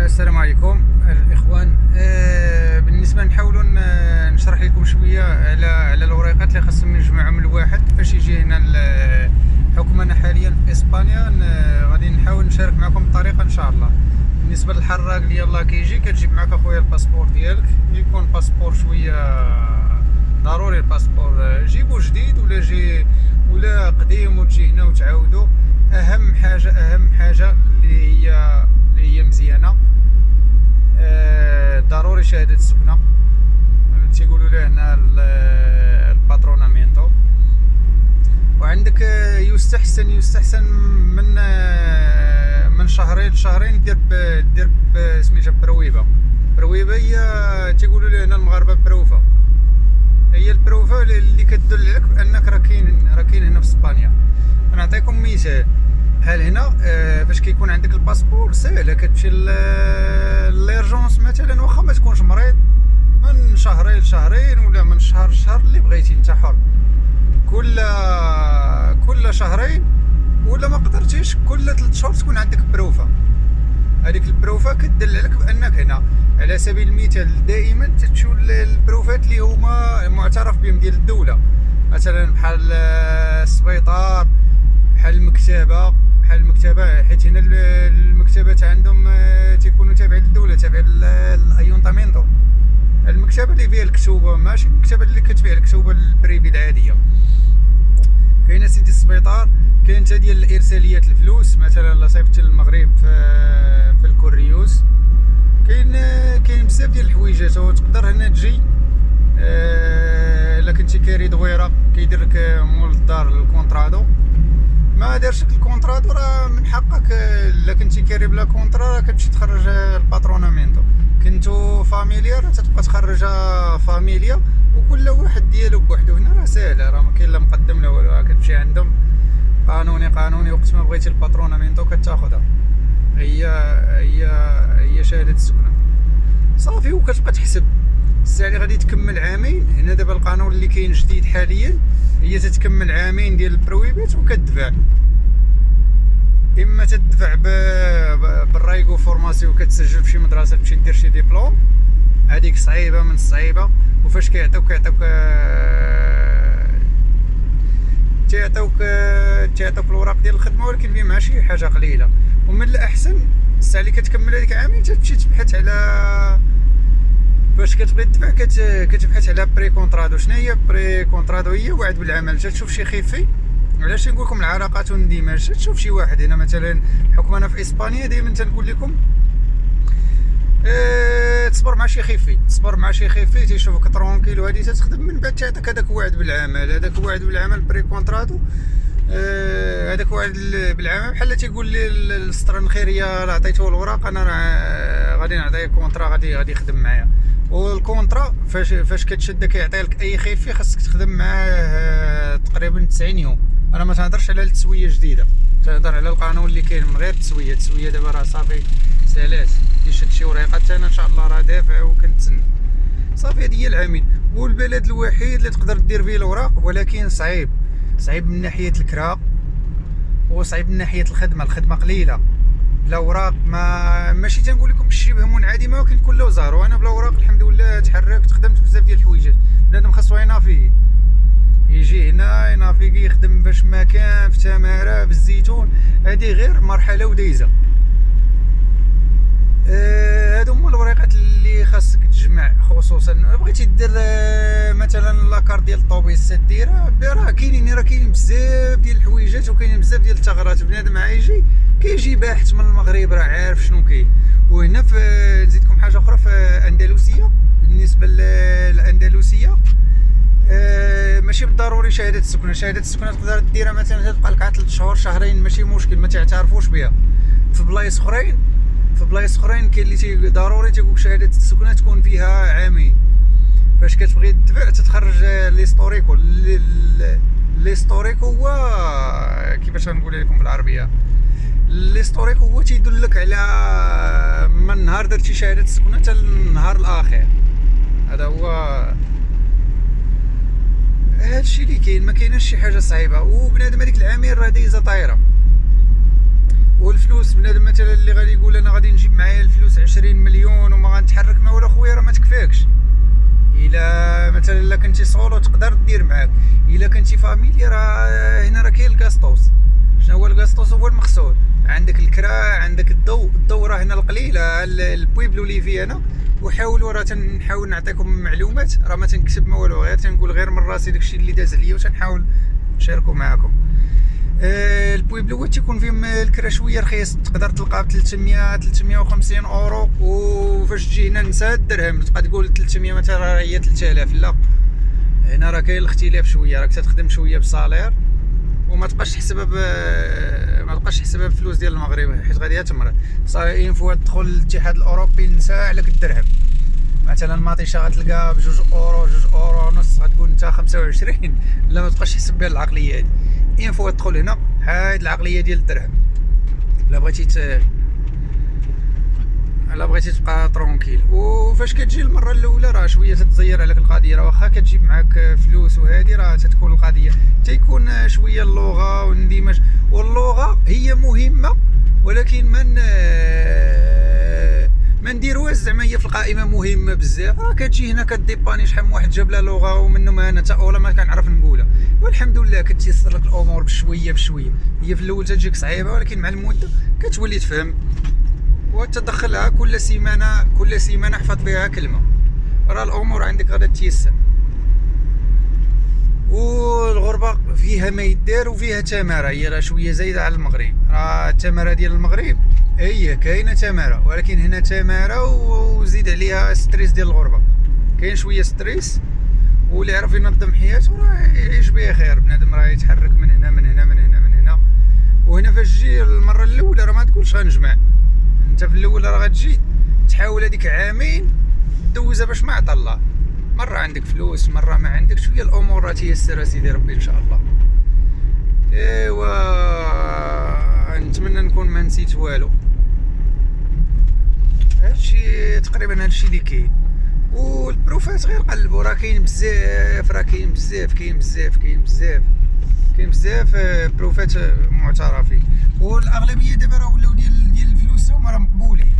السلام عليكم الاخوان. بالنسبه نحاولوا نشرح لكم شويه على الاوراقات اللي خاصهم يجمعهم الواحد فاش يجي هنا حكم انا حاليا في اسبانيا. غادي نحاول نشارك معكم الطريقه ان شاء الله. بالنسبه للحراق اللي يلاه كيجي كتجيب معك اخويا الباسبور ديالك، يكون باسبور شويه ضروري. الباسبور جيبو جديد ولا قديم وتجي هنا وتعاودو. اهم حاجه اللي هي مزيانه، ضروري شهاده السكنه اللي تيقولوا له هنا الباترونامينتو. وعندك يستحسن من شهرين لشهرين دير سميتها برويبه هي تيقولوا له هنا المغاربه بروفه، هي البروفه اللي كتدل عليك بانك راه كاين هنا في اسبانيا. نعطيكم مثال. بحال هنا فاش كيكون عندك الباسبور ساهله، كتمشي ليرجونس مثلا، واخا ما تكونش مريض، من شهرين لشهرين ولا من شهر لشهر اللي بغيتي انت حر. كل شهرين ولا ما قدرتيش كل 3 شهور تكون عندك بروفه. هذيك البروفه كتدل عليك بانك هنا. على سبيل المثال دائما تمشيو للبروفات اللي هما معترف بهم ديال الدوله، مثلا بحال السبيطار، بحال المكتبه حيت هنا المكتبات عندهم تيكونوا تابعين للدوله، تابعين للايونتامينتو. المكتبه اللي فيها الكتوبه، ماشي المكتبه اللي كتبيع الكتوبه البريفي العاديه. كاين سيدي السبيطار، كاين حتى ديال الارساليات الفلوس، مثلا لا صيفط للمغرب في الكوريوس. كاين بزاف ديال الحويجات، وتقدر هنا تجي الا كنتي كاري دويره كيدير لك مول الدار الكونطرادو. ما دارش لك الكونطرادو راه من حقك، الا كنتي كاري بلا كونطرا راه كتمشي تخرج الباترونامينتو. كنتو فاميليا راه تتبقى تخرج فاميليا، وكل واحد ديالو بوحدو. هنا راه ساهله، راه ما كاين لا مقدم لا والو، كتمشي عندهم قانوني وقت ما بغيتي الباترونامينتو كتاخذها. هي شهاده السكنه صافي، وكتبقى تحسب الساعه اللي غادي تكمل عامين. هنا دابا القانون اللي كاين جديد حاليا هي تتكمل عامين ديال البرويبات وكتدفع. اما تدفع بالرايغو فورماسيون، كتسجل في شي مدرسه تمشي دير شي ديبلوم، هذيك صعيبه من الصعيبه. وفاش كيعطيوك الوراق ديال الخدمه، ولكن فيه مع شي حاجه قليله. ومن الاحسن الساعه اللي كتكمل هذيك عامين تمشي تبحث على، فاش كتبغي تدفع كتبحث على بري كونطرادو. شنو هي بري كونطرادو؟ هي وعد بالعمل. تشوف شي خيفي، علاش نقول لكم العلاقات والاندماج. تشوف شي واحد هنا مثلا حكم انا في اسبانيا، دائما تنقول لكم تصبر مع شي خيفي تيشوفك ترونكيل وهادي تخدم، من بعد تعطيك هذاك وعد بالعمل بري كونطرادو. هذاك وعد بالعمل بحال تيقول لي السطر الخيريه راه عطيته الوراق، انا راه غادي نعطيه كونطرا غادي يخدم معايا. والكونطرا فاش كتشد كيعطي لك اي خيفي، خاصك تخدم معاه تقريبا 90 يوم. انا ما تهضرش على التسويه الجديده، تهضر على القانون اللي كاين من غير التسويه دابا راه صافي سالات. كيشد شي وريقات انا ان شاء الله راه دافع وكنتسنى صافي. هذه هي العامين. والبلد الوحيد اللي تقدر دير فيه الاوراق، ولكن صعيب من ناحيه الكرا، وصعيب من ناحيه الخدمه قليله. بلا اوراق ماشي تنقول لكم شبه منعدمه، ولكن كله زهر. وانا بلا اوراق الحمد لله تحركت، خدمت بزاف ديال الحويجات. بنادم خاصو ينافي، يجي هنا ينافيكي، يخدم باش ما كان في تماره في الزيتون. هذه غير مرحله ودايزه. هادو هما الوريقات اللي خاصك تجمع. خصوصا بغيتي دير مثلا لاكار ديال الطوبيس ديرها، راه كاينين بزاف ديال الحويجات، وكاينين بزاف ديال الثغرات. بنادم كيجي باحث من المغرب راه عارف شنو كاين. وهنا نزيدكم حاجه اخرى في اندلسيه. بالنسبه للاندلسيه ماشي بالضروري شهاده السكنه تقدر ديرها مثلا تبقى لك 3 شهور شهرين، ماشي مشكل، ما تعترفوش بها. في بلايص اخرين كاين اللي ضروري تيقول شهاده السكنه تكون فيها عامين. فاش كتبغي تدفع تتخرج ليستوريكو هو كيفاش غنقول لكم بالعربيه. ليستوريكو هو تيدلك على من نهار درتي شهاده السكنه حتى النهار الاخر. هذا هو هادشي اللي كاين، ما كايناش شي حاجه صعيبه. وبنادم هذيك العامين راه دايزه طايره. والفلوس بنادم مثلا اللي غادي يقول انا غادي نجيب معايا الفلوس 20 مثلا الا كنتي سولو تقدر دير معاك، الا كنتي فاميلي راه هنا راه كاين الكاستوس. شنو هو الكاستوس؟ هو المغسول. عندك الكرا، عندك الضو راه هنا القليله البويبلو اللي في هنا. وحاولوا راه تنحاول نعطيكم معلومات، راه ما تنكتب ما والو، غير تنقول غير من راسي داكشي اللي داز عليا وتنحاول نشاركو معكم. البويبلو تيكون فيهم الكرا شويه رخيص، تقدر تلقاه ب 350 اورو. وفاش تجي هنا نسى الدرهم تبقى تقول 300 مثلا راه هي 3000. لا، هنا راه كاين الاختلاف شويه، راك تخدم شويه بصالير وما تبقاش تحسبها بفلوس ديال المغرب، حيت غادي تمرض. صافي اين فوا تدخل الاتحاد الاوروبي نسى عليك الدرهم. مثلا ماطيشه غتلقى ب 2 اورو 2 اورو ونص، غتقول انت 25. لا، ما تبقاش تحسب بها العقليه هذه. اين فوا تدخل هنا هاد العقليه ديال الدرهم. لا بغيتي تبقى ترونكيل. وفاش كتجي المره الاولى راه شويه تتزير عليك القضيه، راه واخا كتجيب معاك فلوس وهذه راه تتكون القضيه تيكون شويه اللغه والاندماج. واللغه هي مهمه، ولكن ما نديروهاش زعما هي في القائمه مهمه بزاف. راه كتجي هنا كديباني شحال من واحد جاب لها لغه ومنهم انا حتى اولا ما كنعرف نقولها، والحمد لله كتيسر لك الامور بشويه بشويه. هي في الاول تجيك صعيبه، ولكن مع المده كتولي تفهم وتدخلها. كل سيمانه احفظ فيها كلمه، راه الامور عندك غادا تيسر. والغربه فيها ما يدار وفيها تماره، هي راه شويه زايده على المغرب. راه التماره ديال المغرب هي كاينه تماره، ولكن هنا تماره وزيد عليها ستريس ديال الغربه. كاين شويه ستريس، واللي يعرف ينظم حياته راه يعيش بخير. بنادم راه يتحرك من هنا من هنا من هنا من هنا. وهنا فاش تجي المره الاولى راه ما تقولش غنجمع. انت في الاول راه غتجي تحاول هذيك عامين دوزها باش ما عطا الله. مره عندك فلوس، مره ما عندك، شويه الامور راه تيسر سيدي ربي ان شاء الله. ايوا نتمنى نكون ما نسيت والو. هادشي تقريبا هادشي اللي كاين. والبروفات غير قلبوا، راه كاين بزاف، كاين بزاف بروفات معترفين. والاغلبيه دابا راه ولاو ديال الفلوس هما راه مقبولين،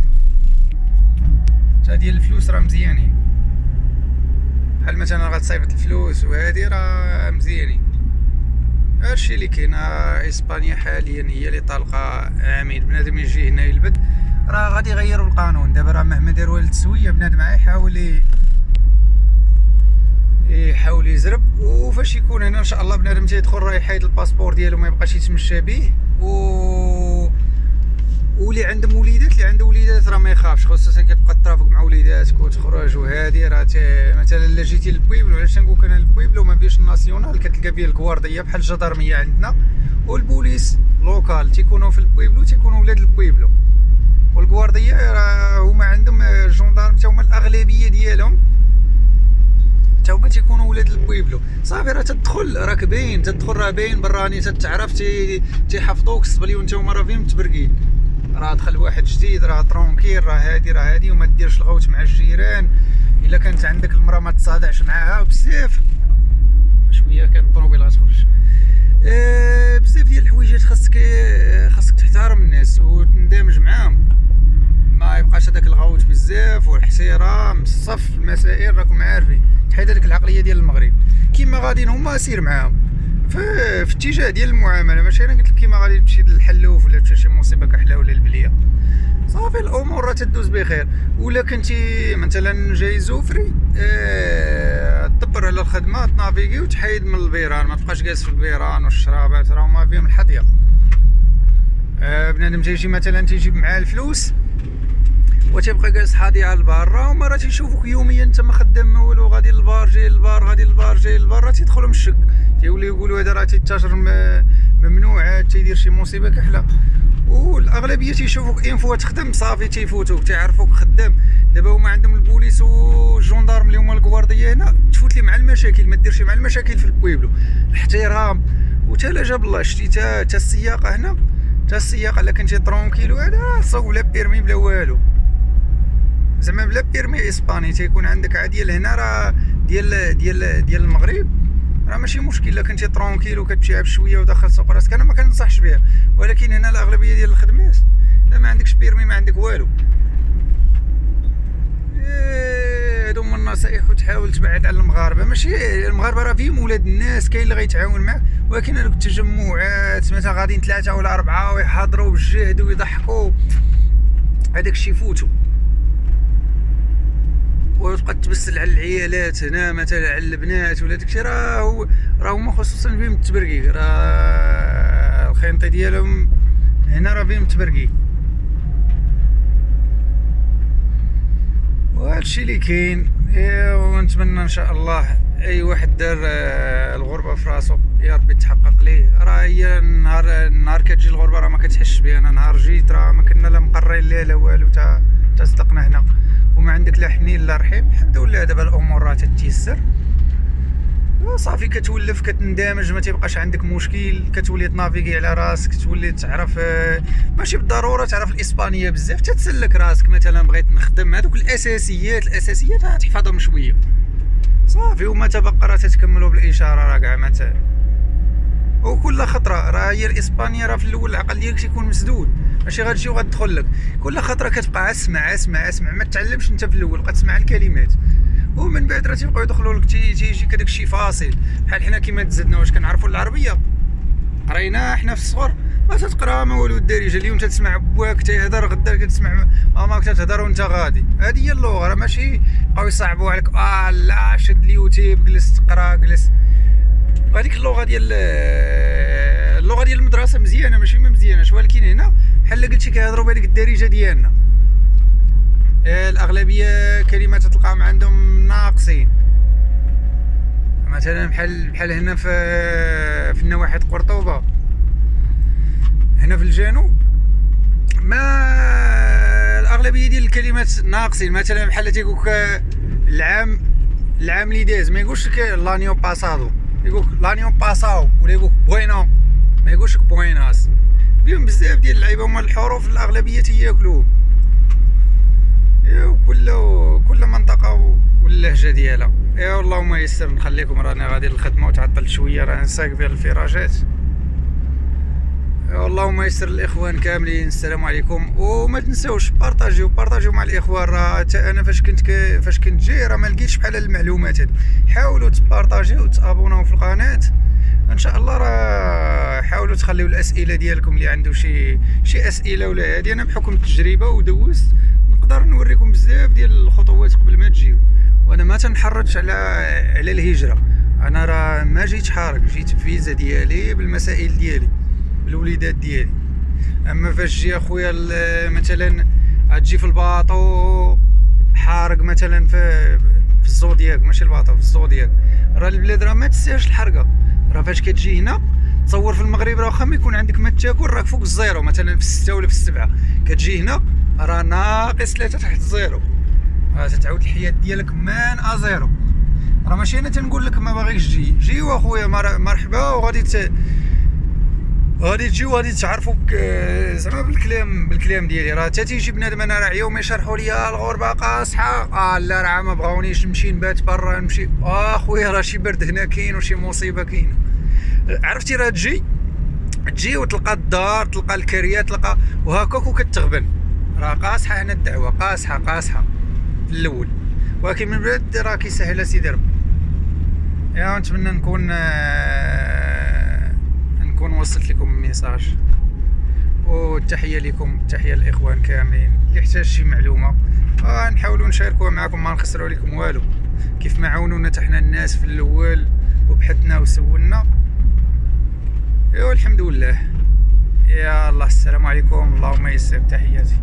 حتى ديال الفلوس راه مزيانين. بحال مثلا غتصيفط الفلوس وهادي راه مزيانين. هادشي اللي كاين. اسبانيا حاليا هي اللي طالقه عامين بنادم يجي هنا يلبد، راه غادي يغيروا القانون. دابا راه مهما داروا التسويه بنادم يحاول يزرب. وفاش يكون هنا ان شاء الله بنادم تيدخل راه يحيد الباسبور ديالو، ما يبقاش يتمشى به. واللي عندهم وليدات راه ما يخافش، خصوصا كتبقى ترافق مع وليداتك وتخرج وهادي. راه مثلا الا جيتي للبويبلو، علاش تنقول لك انا البويبلو ما فيهش الناسيونال، كتلقى فيه الكوارديه بحال الجدرميه عندنا، والبوليس لوكال تيكونوا في البويبلو، تيكونوا ولاد البويبلو. والكوارديه راه هما عندهم الجندارم حتى هما الاغلبيه ديالهم حتى هما تيكونوا ولاد البويبلو. صافي راه تدخل راكبين، راه باين براني تتعرف، تيحفظوك الصبليون حتى هما راه فيهم متبرقين. راه دخل واحد جديد، راه ترونكيل، راه هادي وما ديرش الغوت مع الجيران. الا كانت عندك المراه ما تصادعش معاها بزاف. شويه كان الطوموبيل غتخرج. بزاف ديال الحويجات خاصك تحترم الناس وتندمج معاهم، ما يبقاش هذاك الغوت بزاف والاحترام الصف المسائل. راكم عارفين تحيد هذيك العقليه ديال المغرب. كيما غاديين هما سير معاهم في اتجاه ديال المعامله، ماشي انا قلت لك كيما غادي تمشي للحلوف ولا تمشي شي مصيبه كحله ولا البليه. صافي الامور راه تدوز بخير. ولا كنتي مثلا جاي زوفري تدبر على الخدمه، تنافيكي وتحيد من البيران، ما تبقاش جالس في البيران والشرابات راه ما فيهم الحظيه. بنادم تيجي مثلا تيجيب معاه الفلوس وتيبقى جالس حاضي على البار، راهم راه تيشوفوك يوميا انت ما خدام ما والو، غادي للبار جاي للبار، غادي للبار جاي للبار، راه تيدخلوا من الشك، تيوليو يقولوا هذا راه تيتاجر ممنوع، تيدير شي مصيبه كحله. والاغلبيه تيشوفوك ان فوا تخدم صافي تيفوتوك، تيعرفوك خدام. دابا هما عندهم البوليس والجندارم اللي هما الكوارديه هنا، تفوت لي مع المشاكل، ما ديرش مع المشاكل في البويبلو. الاحترام وتا لا جاب الله شتي تا السياقه هنا، تا السياقه الا كنتي ترونكيل وهذا صوب بلا بيرمي بلا والو، زعما بلا بيرمي اسباني تيكون عندك عادي. هنا راه ديال المغرب راه ماشي مشكل، الا كنتي ترونكيل وكتمشي بشويه وداخل سوق راسك انا ما كننصحش بها. ولكن هنا الاغلبيه ديال الخدمات لا ما عندكش بيرمي، ما عندك والو. هادو هما النصائح، وتحاول تبعد على المغاربه، ماشي المغاربه راه فيهم ولاد الناس، كاين اللي غيتعاون معاك، ولكن هذوك التجمعات مثلا غاديين 3 ولا 4 ويحاضروا بالجهد ويضحكوا، هذاك الشيء فوتو. وتبقى تبسل على العيالات هنا مثلا، على البنات ولا داكشي، راه هما خصوصا فيهم التبرقيق، راه الخينطي ديالهم هنا راه فيهم التبرقيق. وهادشي اللي كاين. ونتمنى ان شاء الله اي واحد دار الغربه في راسو يا ربي تحقق ليه. راه هي النهار كتجي الغربه راه ما كتحسش بها. انا نهار جيت راه ما كنا لا مقرين ليه لا والو، تا صدقنا هنا وما عندك لا حنين لا رحيم. الحمد لله دابا الامور راه تتيسر صافي، كتولف كتندمج، ما تيبقاش عندك مشكل، كتولي تنافيغي على راسك، تولي تعرف ماشي بالضروره تعرف الاسبانيه بزاف، تتسلك راسك. مثلا بغيت نخدم هذوك الاساسيات تحفظهم شويه صافي، وما تبقى راه تتكملوا بالاشاره راه كاع متى. وكل خطره راه هي الاسبانيه راه في الاول العقل ديالك تيكون مسدود، ماشي غتجي وغتدخل لك. كل خطره كتبقى اسمع اسمع اسمع، ما تعلمش انت في الاول، بقى تسمع الكلمات ومن بعد راه تيبقاو يدخلوا لك، تيجي كداك الشيء فاصل. بحال حنا كيما تزدنا واش كنعرفوا العربيه، رينا حنا في الصغر ما تتقرا ما والو الدارجه. اليوم تسمع باك تيهضر، غدا كتسمع ماماك تتهضر وانت غادي. هذه هي اللغه، راه ماشي بقاو يصعبوا عليك لا شد اليوتيوب جلس تقرا جلس. هذيك اللغه ديال المدرسه مزيانه ماشي ما مزياناش، ولكن هنا بحال قلتي كيهضروا بهذيك الدارجه ديالنا. الاغلبيه كلمات تلقاهم عندهم ناقصين، مثلا بحال هنا في النواحي قرطبه هنا في الجنوب، ما الاغلبيه ديال الكلمات ناقصين. مثلا بحال تيقولك العام اللي داز، ما يقولش لك لانيو باسادو، يقولك لانيو باساو، ولا يقولك بوينو، ما يقولش لك بويناس. فيهم بزاف ديال اللعيبه هما الحروف الاغلبيه تياكلوهم. كل منطقه واللهجه ديالها. اللهم يسر. نخليكم راني غادي للخدمه وتعطلت شويه، راه نساق ديال الفراجات. اللهم يسر الاخوان كاملين. السلام عليكم. وما تنساوش بارطاجيو مع الاخوان. راه انا فاش كنت جاي راه ما لقيتش بحال المعلومات هادو. حاولوا تبارطاجيو وتابوناو في القناه ان شاء الله. راه حاولوا تخليو الاسئله ديالكم اللي عنده شي اسئله ولا هادي. انا بحكم التجربه ودوزت نقدر نوريكم بزاف ديال الخطوات قبل ما تجيو. وانا ما تنحرجش على الهجره. انا راه ما جيت حارق، جيت بفيزا ديالي بالمسائل ديالي بالوليدات ديالي. اما فاش جي اخويا مثلا غتجي في الباطو حارق مثلا في الزودياك، ماشي الباطو في الزودياك، راه البلاد راه ما تستاهلش الحرقه. راه فاش كتجي هنا تصور في المغرب راه واخا ما يكون عندك ما تاكل راك فوق الزيرو، مثلا في 6 ولا في 7، كتجي هنا راه ناقص 3 تحت الزيرو. تتعاود الحياه ديالك مان ازيرو. راه ماشي انا تنقول لك ما باغيكش جي واخويا مرحبا، وغادي تجي وغادي تعرفوا زعما بالكلام ديالي. راه حتى تيجي بنادم انا راه يوم يشرحوا لي الغربه قاصحه، لا راه ما بغاونيش نمشي نبات برا نمشي. اخويا راه شي برد هنا كاين وشي مصيبه كاينه. عرفتي راه تجي وتلقى الدار، تلقى الكريات، تلقى وهكاك وكتغبن. راه قاصحه هنا الدعوه، قاصحه في الاول، ولكن من بعد راه كيسهل سيدي ربي. نتمنى نكون وصلت لكم الميساج. والتحيه لكم، تحيه للاخوان كاملين. اللي احتاج شي معلومه نحاولوا نشاركوها معكم، ما نخسروا لكم والو. كيف ما عاونونا حتى حنا الناس في الاول وبحثنا وسولنا. والحمد لله. يا الله. السلام عليكم. اللهم يسر. تحياتي.